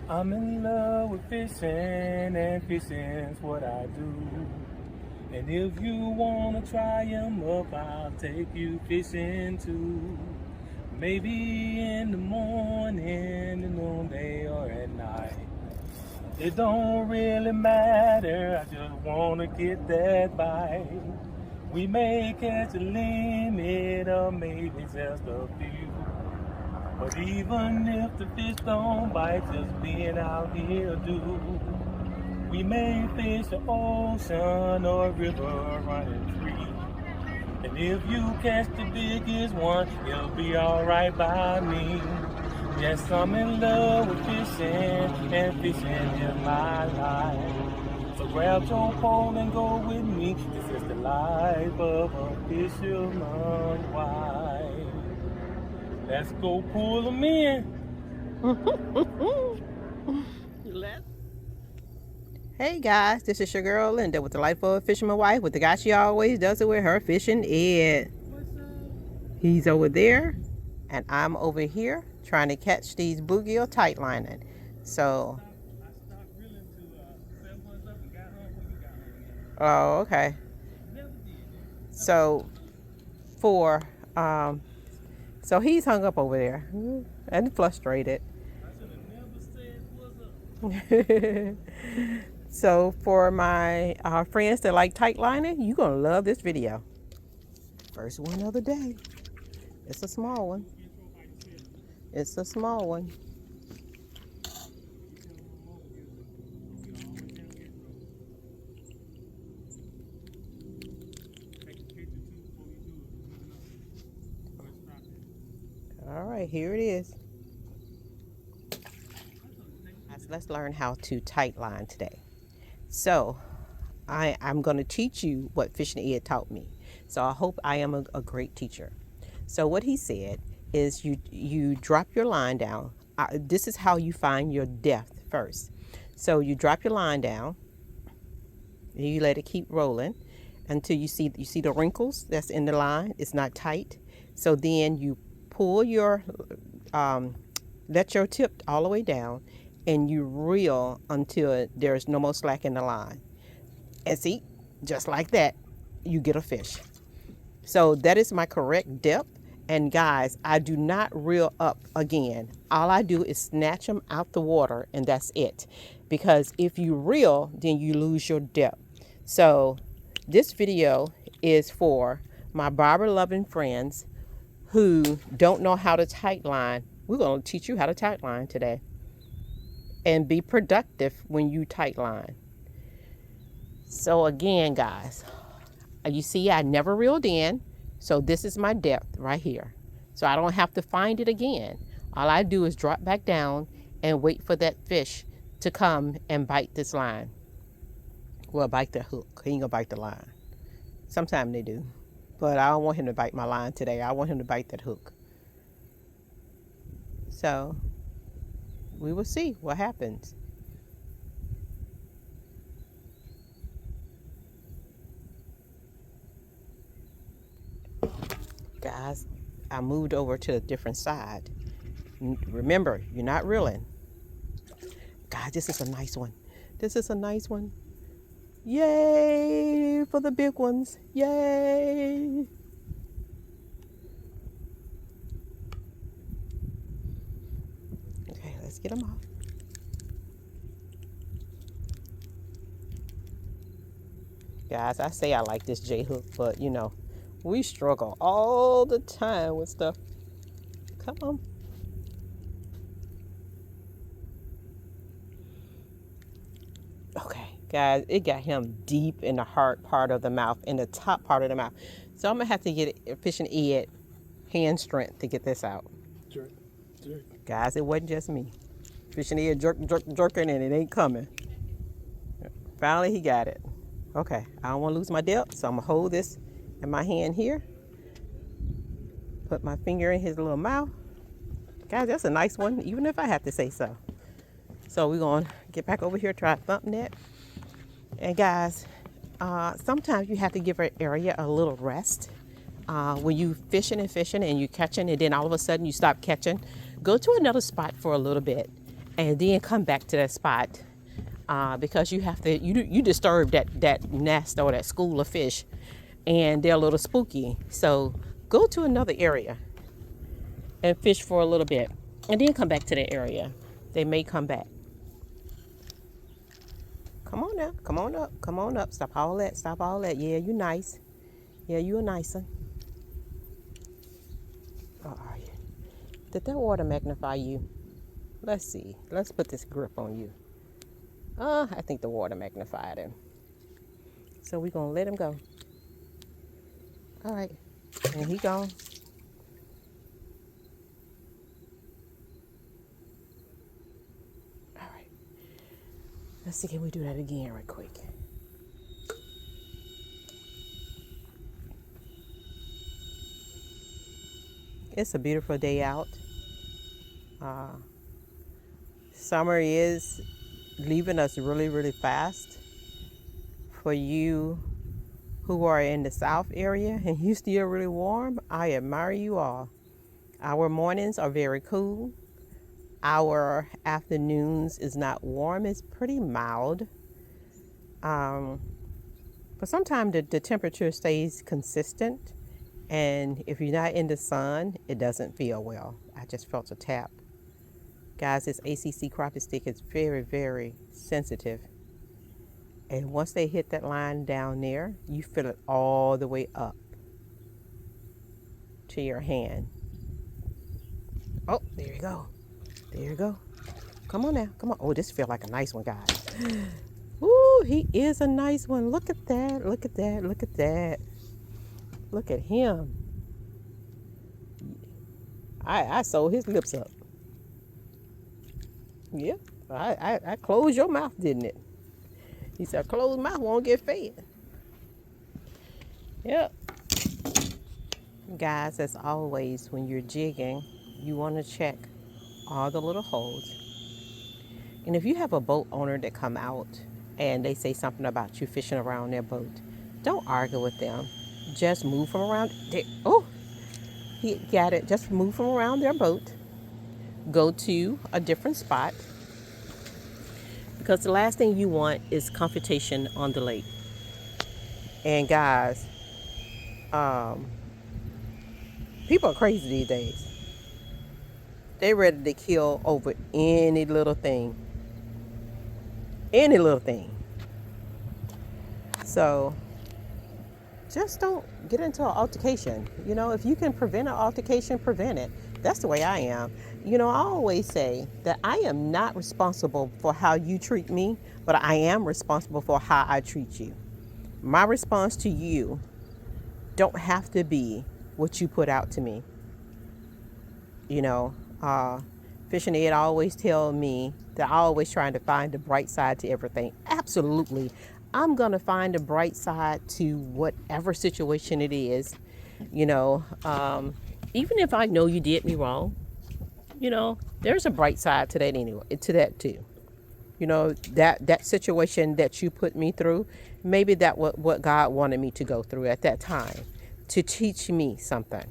I'm in love with fishing, and fishing's what I do. And if you wanna try 'em up, I'll take you fishing too. Maybe in the morning, the noonday, or at night. It don't really matter, I just wanna get that bite. We may catch a limit or maybe just a few. But even if the fish don't bite, just being out here do. We may fish the ocean or a river running free. And if you catch the biggest one, it'll be alright by me. Yes, I'm in love with fishing, and fishing is my life. So grab your pole and go with me. This is the life of a fisherman's wife. Let's go pull them in. Hey guys, this is your girl Linda with the Life of a Fisherman Wife with the guy she always does it with, her Fishin Ed. He's over there and I'm over here trying to catch these bluegill tight lining. So, oh, okay. So so he's hung up over there and frustrated. So for my friends that like tight lining, you're gonna love this video. First one of the day. It's a small one. It's a small one. All right, here it is. Let's learn how to tight line today. So I'm going to teach you what Fishin Ed taught me. So I hope I am a great teacher. So what he said is you drop your line down. This is how you find your depth first. So you drop your line down and you let it keep rolling until you see the wrinkles that's in the line. It's not tight. So then you pull your let your tip all the way down and you reel until there's no more slack in the line. And see, just like that, you get a fish. So that is my correct depth. And guys, I do not reel up again. All I do is snatch them out the water and that's it. Because if you reel, then you lose your depth. So this video is for my barber loving friends who don't know how to tight line. We're going to teach you how to tight line today. And be productive when you tight line. So again, guys, you see I never reeled in. So this is my depth right here. So I don't have to find it again. All I do is drop back down and wait for that fish to come and bite this line. Well, bite the hook. He ain't gonna bite the line. Sometimes they do. But I don't want him to bite my line today. I want him to bite that hook. So we will see what happens. Guys, I moved over to a different side. Remember, you're not reeling. God, this is a nice one. This is a nice one. Yay for the big ones. Yay. Okay, let's get them off. Guys, I say I like this J hook, but you know, we struggle all the time with stuff. Come on. Okay, guys, it got him deep in the hard part of the mouth, in the top part of the mouth. So I'm gonna have to get Fishin Ed hand strength to get this out. Jerk. Guys, it wasn't just me. Fishin Ed jerking and it ain't coming. Finally, he got it. Okay, I don't want to lose my depth, so I'm gonna hold this in my hand here. Put my finger in his little mouth. Guys, that's a nice one, even if I have to say so. So we're gonna get back over here, try thumping it. And guys, sometimes you have to give an area a little rest. When you fishing and you're catching and then all of a sudden you stop catching, go to another spot for a little bit and then come back to that spot, because you have to, you disturb that nest or that school of fish, and they're a little spooky. So go to another area and fish for a little bit, and then come back to that area. They may come back. Come on now, come on up, come on up. Stop all that, stop all that. Yeah, you nice. Yeah, you a nice one. Oh, are you? Did that water magnify you? Let's see. Let's put this grip on you. I think the water magnified him. So we're going to let him go. All right. And he gone. All right. Let's see, can we do that again right quick? It's a beautiful day out. Summer is leaving us really, really fast. For you who are in the South area and you still really warm, I admire you all. Our mornings are very cool. Our afternoons is not warm, it's pretty mild. But sometimes the temperature stays consistent, and if you're not in the sun, it doesn't feel well. I just felt a tap. Guys, this ACC crappie stick is very, very sensitive. And once they hit that line down there, you feel it all the way up to your hand. Oh, there you go. There you go. Come on now. Come on. Oh, this feels like a nice one, guys. Ooh, he is a nice one. Look at that. Look at that. Look at that. Look at him. I sewed his lips up. Yep. I closed your mouth, didn't it? He said, closed mouth won't get fed. Yep. Guys, as always, when you're jigging, you want to check all the little holes. And if you have a boat owner that come out and they say something about you fishing around their boat, don't argue with them. Just move from around. Oh, he got it. Just move from around their boat. Go to a different spot. Because the last thing you want is confrontation on the lake. And guys, people are crazy these days. They ready to kill over any little thing. Any little thing. So just don't get into an altercation. You know, if you can prevent an altercation, prevent it. That's the way I am. You know, I always say that I am not responsible for how you treat me, but I am responsible for how I treat you. My response to you don't have to be what you put out to me. You know, Fishin Ed always tell me that I always trying to find the bright side to everything. Absolutely. I'm going to find the bright side to whatever situation it is. You know, even if I know you did me wrong, you know, there's a bright side to that anyway, to that too. You know, that situation that you put me through, maybe that what God wanted me to go through at that time to teach me something.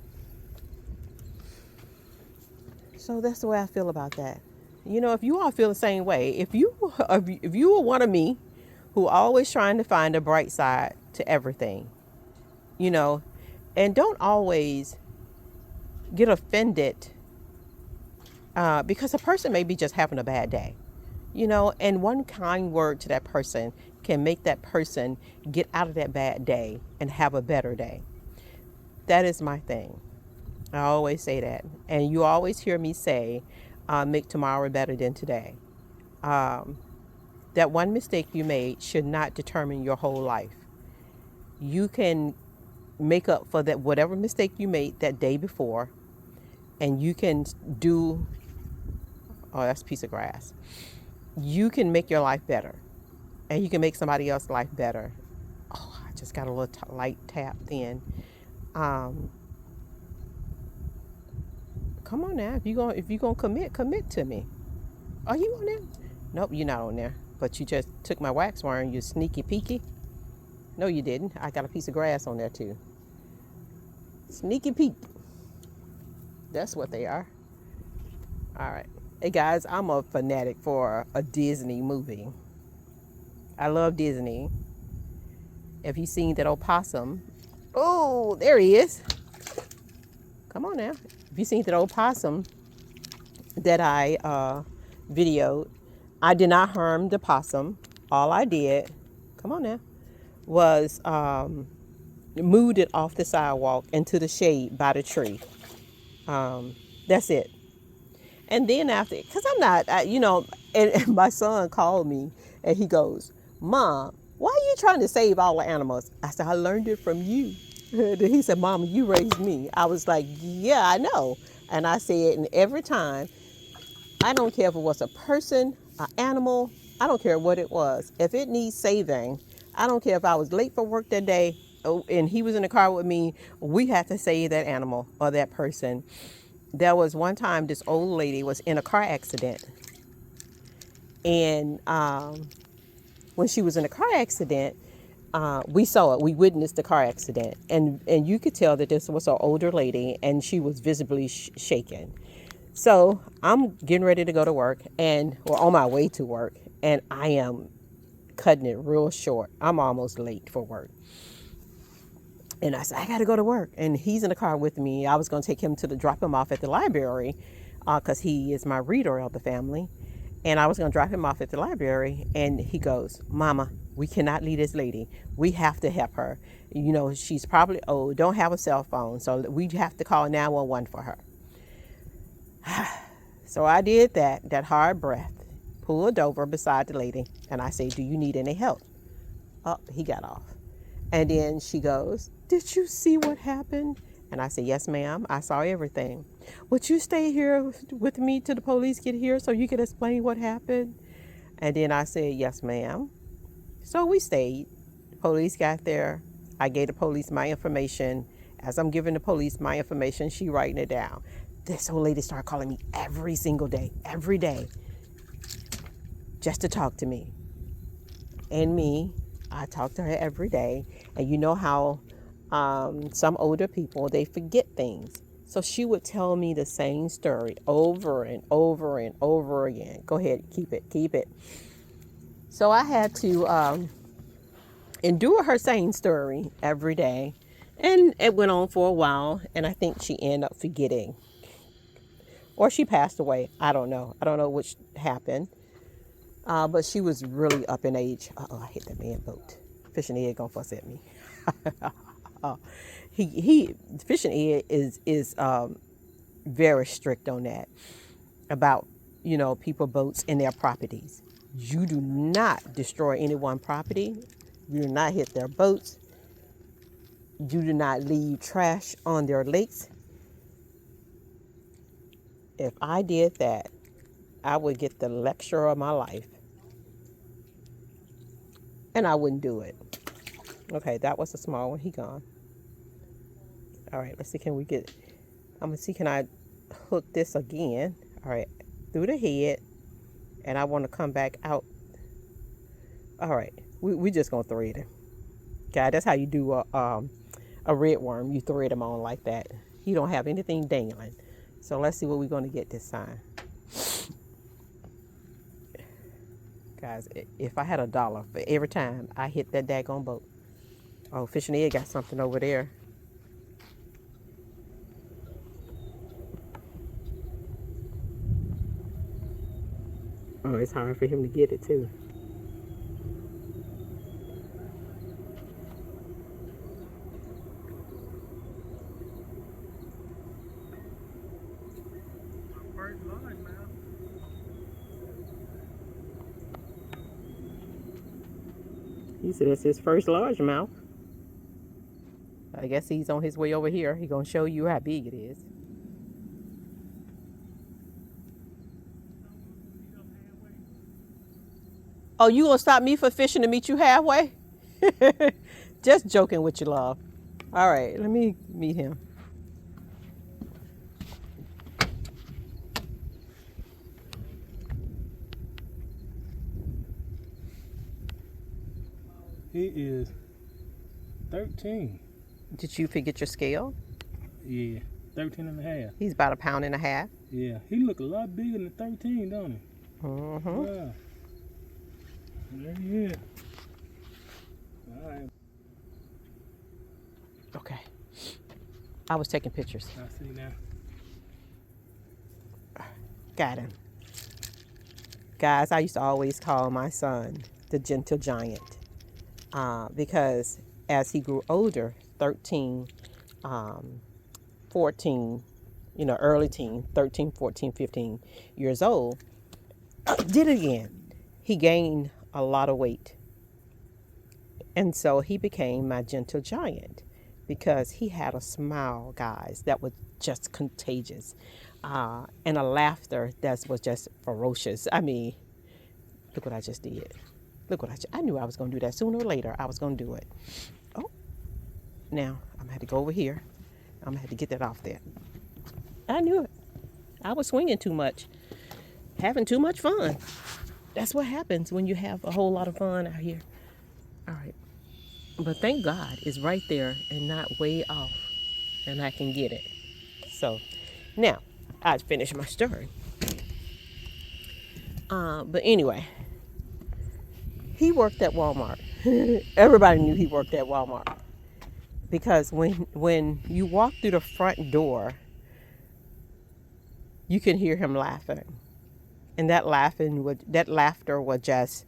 So that's the way I feel about that. You know, if you all feel the same way, if you are one of me who always trying to find a bright side to everything, you know, and don't always get offended because a person may be just having a bad day, you know, and one kind word to that person can make that person get out of that bad day and have a better day. That is my thing. I always say that. And you always hear me say, make tomorrow better than today. That one mistake you made should not determine your whole life. You can make up for that whatever mistake you made that day before, and you can do, oh, that's a piece of grass. You can make your life better, and you can make somebody else's life better. Oh, I just got a little light tap then. Come on now, if you gonna commit to me. Are you on there? Nope, you're not on there. But you just took my wax worm, you sneaky peeky. No, you didn't. I got a piece of grass on there too. Sneaky peek. That's what they are. All right. Hey guys, I'm a fanatic for a Disney movie. I love Disney. Have you seen that opossum? Oh, there he is. Come on now. Have you seen that opossum that I videoed? I did not harm the possum. All I did, come on now, was moved it off the sidewalk into the shade by the tree. That's it. And then after, because I'm not, and my son called me and he goes, Mom, why are you trying to save all the animals? I said, I learned it from you. And he said, Mama, you raised me. I was like, yeah, I know. And I said, and every time, I don't care if it was a person, an animal, I don't care what it was. If it needs saving, I don't care if I was late for work that day and he was in the car with me, we had to save that animal or that person. There was one time this old lady was in a car accident. And when she was in a car accident, we saw it. We witnessed the car accident. And you could tell that this was an older lady and she was visibly shaken. So I'm getting ready to go to work and we're on my way to work. And I am cutting it real short. I'm almost late for work. And I said, I got to go to work. And he's in the car with me. I was going to take him drop him off at the library because he is my reader of the family. And I was going to drop him off at the library. And he goes, Mama, we cannot leave this lady. We have to help her. You know, she's probably old, don't have a cell phone. So we have to call 911 for her. So I did that hard breath, pulled over beside the lady. And I say, do you need any help? Oh, he got off. And then she goes, did you see what happened? And I said, yes, ma'am. I saw everything. Would you stay here with me till the police get here so you can explain what happened? And then I said, yes, ma'am. So we stayed. Police got there. I gave the police my information. As I'm giving the police my information, she writing it down. This old lady started calling me every single day, every day, just to talk to me. And me, I talk to her every day. And you know how some older people, they forget things. So she would tell me the same story over and over and over again. Go ahead, keep it. So I had to endure her same story every day. And it went on for a while. And I think she ended up forgetting. Or she passed away. I don't know. I don't know which happened. But she was really up in age. Uh-oh, I hit that man boat. Fishin Ed gonna fuss at me. Fishin Ed is very strict on that about, people boats and their properties. You do not destroy anyone's property. You do not hit their boats. You do not leave trash on their lakes. If I did that, I would get the lecture of my life. And I wouldn't do it. Okay, that was a small one. He gone. All right, let's see. I'm going to see, can I hook this again? All right, through the head. And I want to come back out. All right, we just going to thread him. Okay, that's how you do a red worm. You thread him on like that. He don't have anything dangling. So let's see what we're going to get this time. Guys, if I had $1 for every time I hit that daggone boat. Oh, Fishin Ed got something over there. Oh, it's hard for him to get it too. He said that's his first largemouth. I guess he's on his way over here. He's going to show you how big it is. Oh, you going to stop me for fishing to meet you halfway? Just joking with you, love. All right, let me meet him. He is 13. Did you forget your scale? Yeah, 13 and a half. He's about 1.5 pounds. Yeah, he look a lot bigger than 13, don't he? Mm-hmm. Yeah. There he is. All right. Okay. I was taking pictures. I see now. Got him. Guys, I used to always call my son the gentle giant because as he grew older, 13, 14, early teen, 13, 14, 15 years old, did it again. He gained a lot of weight. And so he became my gentle giant because he had a smile, guys, that was just contagious and a laughter that was just ferocious. I mean, look what I just did. Look what I knew I was going to do that sooner or later. I was going to do it. Oh, now I'm going to have to go over here. I'm going to have to get that off there. I knew it. I was swinging too much, having too much fun. That's what happens when you have a whole lot of fun out here. All right. But thank God it's right there and not way off, and I can get it. So now I finished my story. But anyway, he worked at Walmart. Everybody knew he worked at Walmart because when you walk through the front door, you can hear him laughing, and that laughter was just,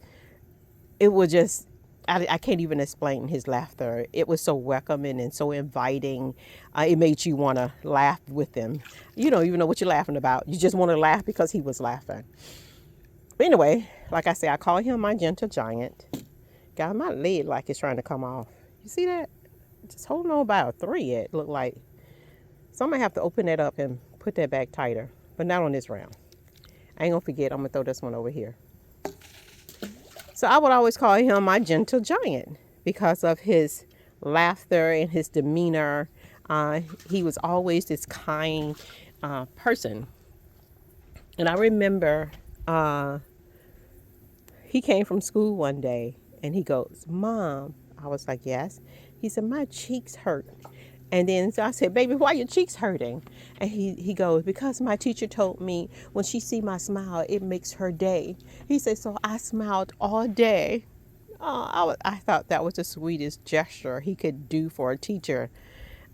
it was just. I can't even explain his laughter. It was so welcoming and so inviting. It made you want to laugh with him. You don't even know what you're laughing about. You just want to laugh because he was laughing. But anyway, like I say, I call him my gentle giant. Got my leg like it's trying to come off. You see that? Just holding on by a thread, it looked like. So I'm going to have to open that up and put that back tighter. But not on this round. I ain't going to forget. I'm going to throw this one over here. So I would always call him my gentle giant because of his laughter and his demeanor. He was always this kind person. And I remember he came from school one day and he goes, "Mom." I was like, "Yes." He said, "My cheeks hurt." And then so I said, "Baby, why your cheeks hurting?" And he goes, "Because my teacher told me when she see my smile, it makes her day." He said, "So I smiled all day." Oh, I thought that was the sweetest gesture he could do for a teacher.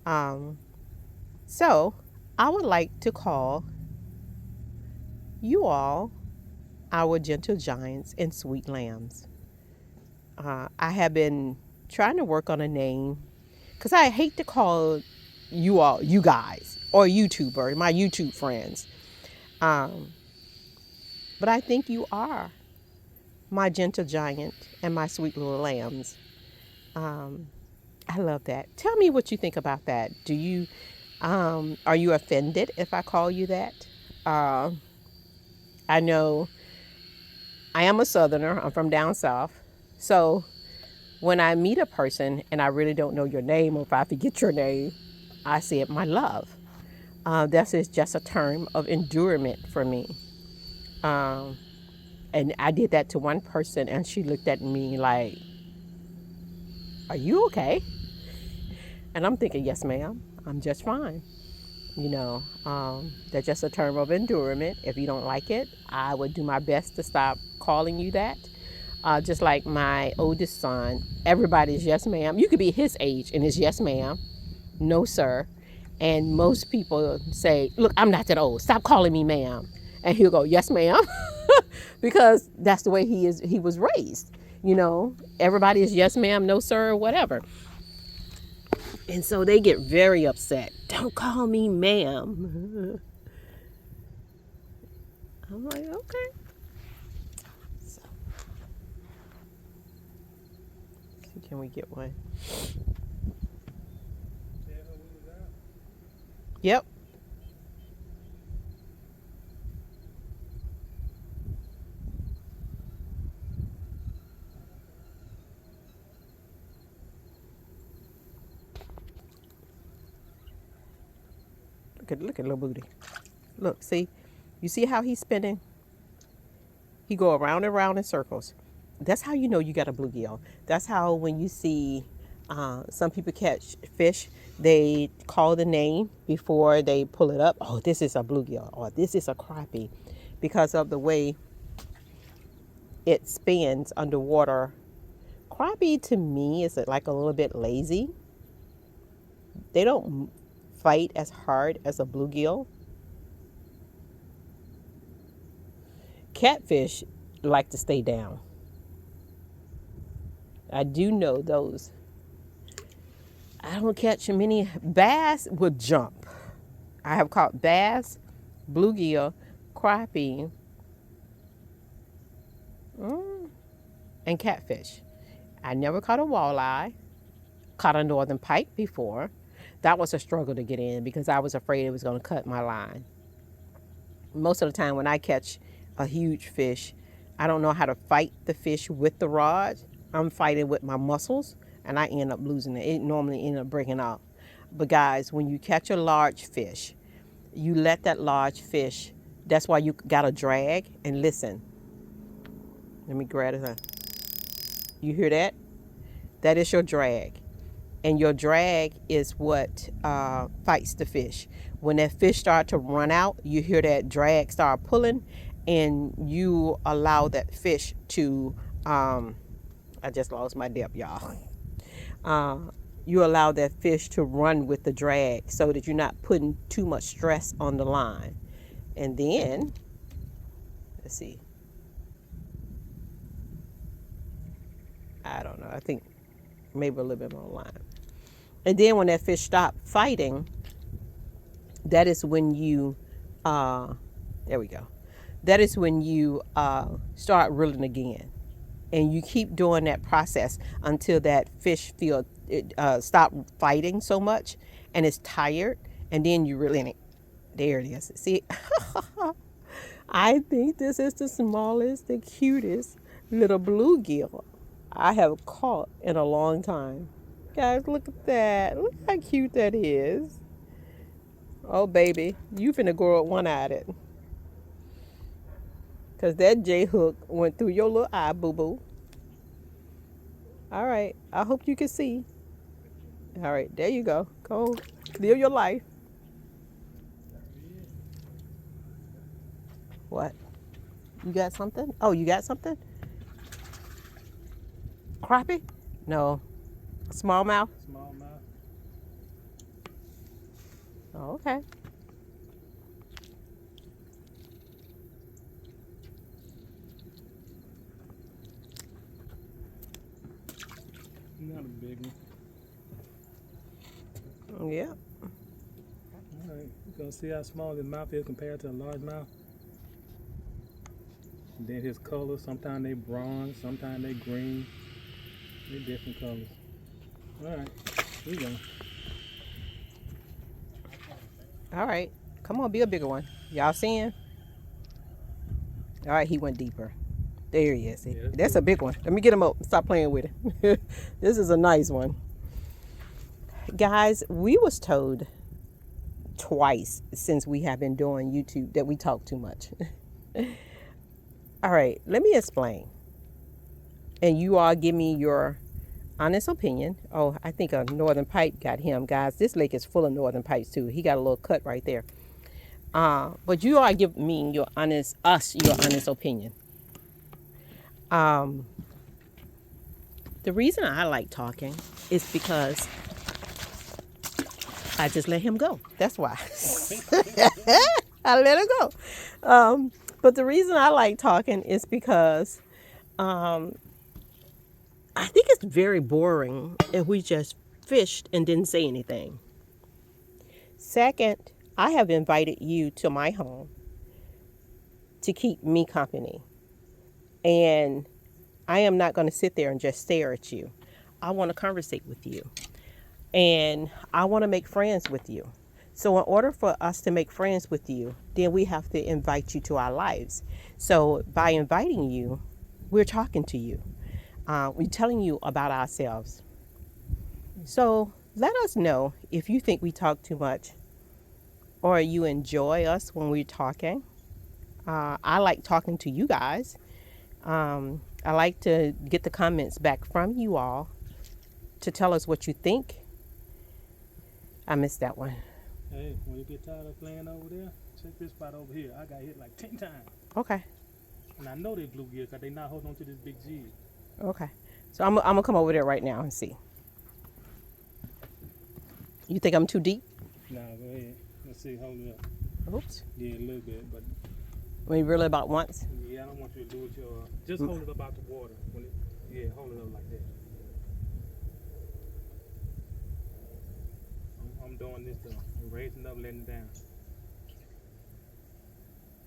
So I would like to call you all our gentle giants and sweet lambs. I have been trying to work on a name because I hate to call you all, you guys, or YouTuber, my YouTube friends. But I think you are my gentle giant and my sweet little lambs. I love that. Tell me what you think about that. Are you offended if I call you that? I know I am a Southerner. I'm from down south. So when I meet a person and I really don't know your name, or if I forget your name, I say it, my love. This is just a term of endurement for me. And I did that to one person and she looked at me like, "Are you okay?" And I'm thinking, "Yes, ma'am. I'm just fine." That's just a term of endurement. If you don't like it, I would do my best to stop calling you that. Just like my oldest son, everybody's yes, ma'am. You could be his age and it's yes, ma'am, no, sir. And most people say, "Look, I'm not that old. Stop calling me ma'am." And he'll go, "Yes, ma'am," because that's the way he is. He was raised. Everybody is yes, ma'am, no, sir, or whatever. And so they get very upset. "Don't call me ma'am." I'm like, okay. So, can we get one? Yep. Look at little booty. Look, see? You see how he's spinning? He go around and around in circles. That's how you know you got a bluegill. That's how when you see Some people catch fish, they call the name before they pull it up. Oh, this is a bluegill, or this is a crappie, because of the way it spins underwater. Crappie to me is like a little bit lazy. They don't fight as hard as a bluegill. Catfish like to stay down. I do know those. I don't catch many. Bass would jump. I have caught bass, bluegill, crappie, and catfish. I never caught a walleye. Caught a northern pike before. That was a struggle to get in because I was afraid it was going to cut my line. Most of the time when I catch a huge fish, I don't know how to fight the fish with the rod. I'm fighting with my muscles and I end up losing it. It normally ends up breaking off. But guys, when you catch a large fish, you let that large fish, that's why you got to drag. And listen, let me grab it. You hear that? That is your drag. And your drag is what fights the fish. When that fish starts to run out, you hear that drag start pulling, and you allow that fish to, I just lost my depth, y'all. You allow that fish to run with the drag so that you're not putting too much stress on the line. And then, let's see. I don't know. I think maybe a little bit more line. And then when that fish stops fighting, that is when you, there we go. That is when you start reeling again. And you keep doing that process until that fish stop fighting so much and it's tired. And then you reel in it. There it is. See, I think this is the smallest, the cutest little bluegill I have caught in a long time. Guys, look at that. Look how cute that is. Oh, baby, you finna grow up one-eyed it. Because that J-hook went through your little eye, boo-boo. All right, I hope you can see. All right, there you go. Go live your life. What? You got something? Oh, you got something? Crappie? No. Smallmouth? Smallmouth. Oh, okay. Not a big one. Yeah. All right, you're gonna see how small his mouth is compared to a large mouth. And then his colors, sometimes they bronze, sometimes they green. They're different colors. All right, here we go. All right. Come on, be a bigger one. Y'all seeing? All right, he went deeper. There he is. Yeah, that's a big one. Let me get him up. Stop playing with it. This is a nice one. Guys, we was told twice since we have been doing YouTube that we talk too much. All right, let me explain. And you all give me your honest opinion. Oh, I think a northern pipe got him. Guys, this lake is full of northern pipes too. He got a little cut right there. But you all give me your honest opinion. The reason I like talking is because I just let him go. That's why. I let him go. But the reason I like talking is because I think it's very boring if we just fished and didn't say anything. Second, I have invited you to my home to keep me company. And I am not going to sit there and just stare at you. I want to conversate with you. And I want to make friends with you. So in order for us to make friends with you, then we have to invite you to our lives. So by inviting you, we're talking to you. We're telling you about ourselves. So let us know if you think we talk too much or you enjoy us when we're talking. I like talking to you guys. I like to get the comments back from you all to tell us what you think. I missed that one. Hey, when you get tired of playing over there, check this spot over here. I got hit like 10 times. Okay. And I know they bluegill because they not holding on to this big jig. Okay. So I'm going to come over there right now and see. You think I'm too deep? Nah, go ahead. Let's see. Hold it up. Oops. Yeah, a little bit, but I mean, really about once? yeah, I don't want you to do it your. Just hold it about the water. When it, yeah, hold it up like that. I'm doing this though. I'm raising up, letting it down.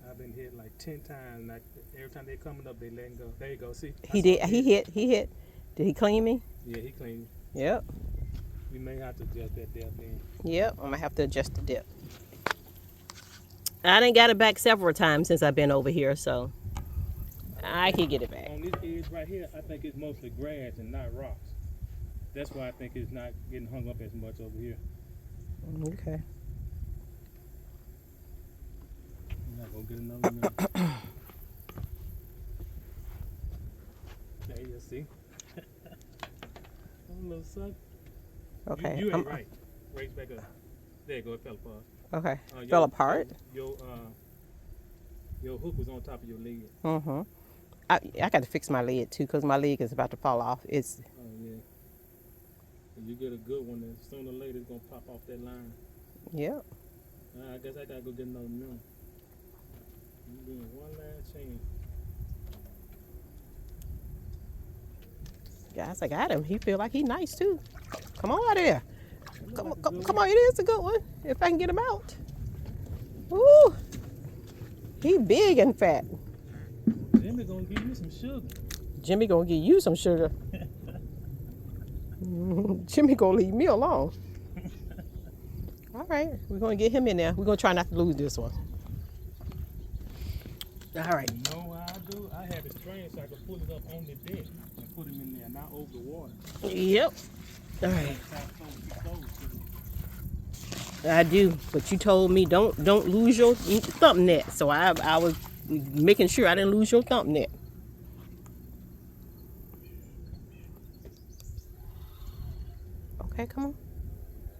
I've been hit like 10 times. And every time they're coming up, they letting go. There you go. See? He did. He hit. Did he clean me? Yeah, he cleaned. Yep. You may have to adjust that depth then. Yep. I'm going to have to adjust the dip. I done got it back several times since I've been over here, so I can get it back. On this edge right here, I think it's mostly grass and not rocks. That's why I think it's not getting hung up as much over here. Okay. I'm not gonna get another minute. There you see. Oh, little son. Okay. You ain't right. Raise back up. There you go. It fell apart. Okay. Fell apart? Your hook was on top of your leg. Mm-hmm. I got to fix my leg too because my leg is about to fall off. It's. Oh yeah. If you get a good one, then sooner or later it's gonna pop off that line. Yep. I guess I gotta go get another mirror. You doing one last chance. Guys, I got him. He feel like he nice too. Come on out of there. Come on, it is a good one. If I can get him out. Woo! He big and fat. Jimmy gonna give you some sugar. Jimmy gonna give you some sugar. Jimmy gonna leave me alone. All right, we're gonna get him in there. We're gonna try not to lose this one. All right. You know what I do? I have it strained so I can pull it up on the deck and put him in there, not over the water. Yep. All right. I do, but you told me don't lose your thumb net, so I was making sure I didn't lose your thumb net. Okay, come on.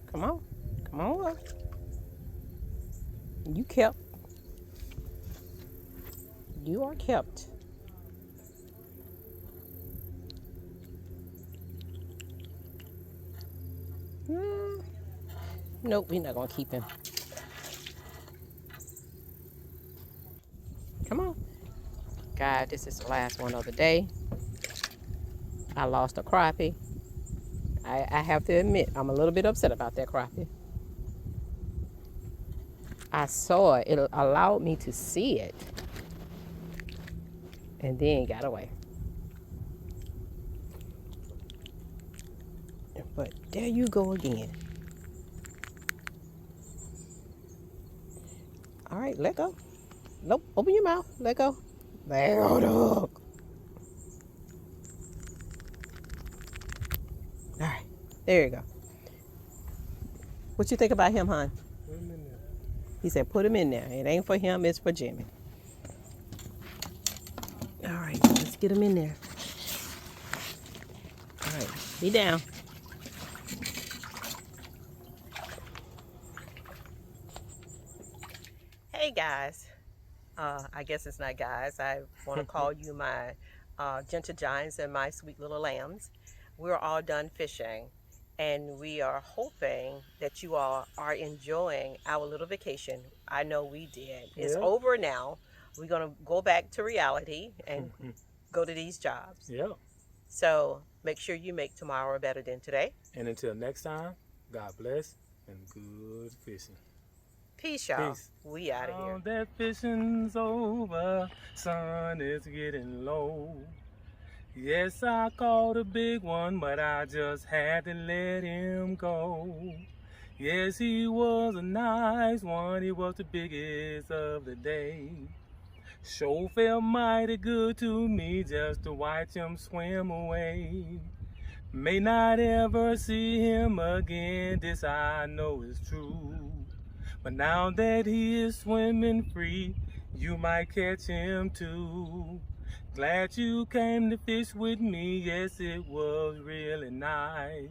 Come on. Come on up. You kept. You are kept. Nope, we're not gonna keep him. Come on. God, this is the last one of the day. I lost a crappie. I have to admit, I'm a little bit upset about that crappie. I saw it. It allowed me to see it. And then got away. But there you go again. All right, let go. Nope, open your mouth. Let go. Let go of the hook. All right, there you go. What you think about him, hon? Put him in there. He said put him in there. It ain't for him, it's for Jimmy. All right, let's get him in there. All right, be down. Hey guys, I guess it's not guys. I want to call you my gentle giants and my sweet little lambs. We're all done fishing, and we are hoping that you all are enjoying our little vacation. I know we did. It's over now. We're gonna go back to reality and go to these jobs. Yeah. So make sure you make tomorrow better than today. And until next time, God bless and good fishing. Peace, y'all. Peace. We out of here. All that fishing's over, sun is getting low. Yes, I caught a big one, but I just had to let him go. Yes, he was a nice one, he was the biggest of the day. Sure felt mighty good to me just to watch him swim away. May not ever see him again, this I know is true. But now that he is swimming free, you might catch him too. Glad you came to fish with me, yes, it was really nice.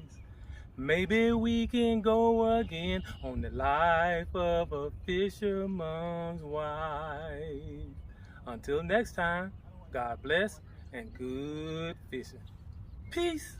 Maybe we can go again on the life of a fisherman's wife. Until next time, God bless and good fishing. Peace.